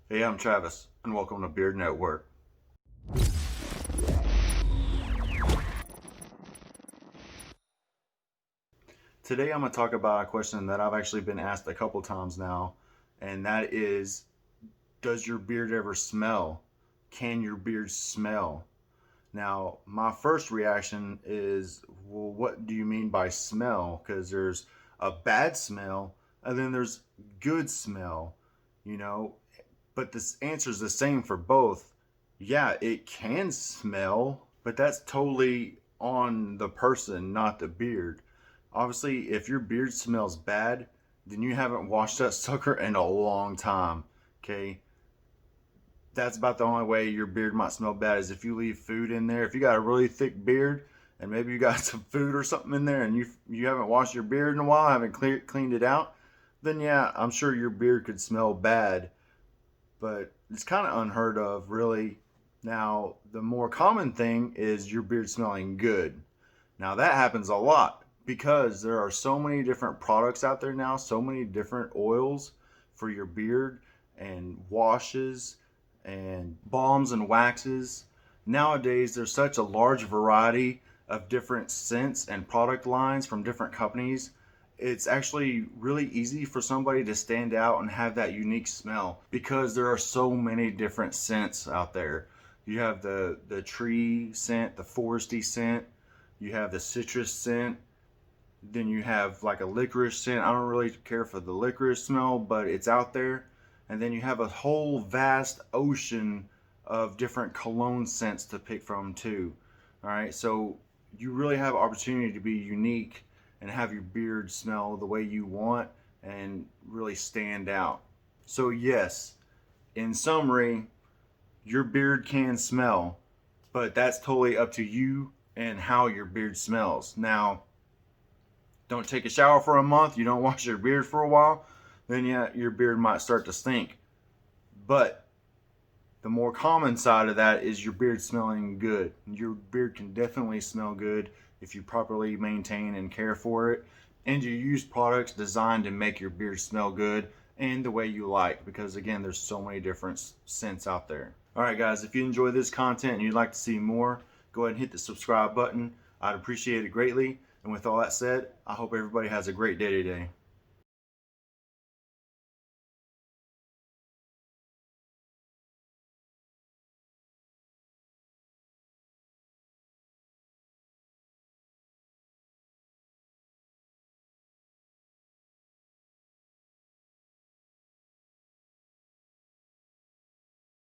Hey, I'm Travis, and welcome to Beard Network. Today, I'm going to talk about a question that I've actually been asked a couple times now, and that is, does your beard ever smell? Can your beard smell? Now, my first reaction is, well, what do you mean by smell? Because there's a bad smell, and then there's good smell, you know, but this answer is the same for both. Yeah, it can smell, but that's totally on the person, not the beard. Obviously, if your beard smells bad, then you haven't washed that sucker in a long time. Okay, that's about the only way your beard might smell bad is if you leave food in there. If you got a really thick beard and maybe you got some food or something in there and you haven't washed your beard in a while, haven't cleaned it out, then yeah, I'm sure your beard could smell bad. But it's kind of unheard of, really. Now, the more common thing is your beard smelling good. Now, that happens a lot because there are so many different products out there now, so many different oils for your beard and washes and balms and waxes. Nowadays, there's such a large variety of different scents and product lines from different companies. It's actually really easy for somebody to stand out and have that unique smell because there are so many different scents out there. You have the tree scent, the foresty scent, you have the citrus scent, then you have like a licorice scent. I don't really care for the licorice smell, but it's out there. And then you have a whole vast ocean of different cologne scents to pick from too. All right, so you really have opportunity to be unique and have your beard smell the way you want and really stand out. So yes, in summary, your beard can smell, but that's totally up to you and how your beard smells. Now, don't take a shower for a month, you don't wash your beard for a while, then yeah, your beard might start to stink. But the more common side of that is your beard smelling good. Your beard can definitely smell good if you properly maintain and care for it, and you use products designed to make your beard smell good and the way you like, because again, there's so many different scents out there. All right, guys, if you enjoy this content and you'd like to see more, go ahead and hit the subscribe button. I'd appreciate it greatly. And with all that said, I hope everybody has a great day today.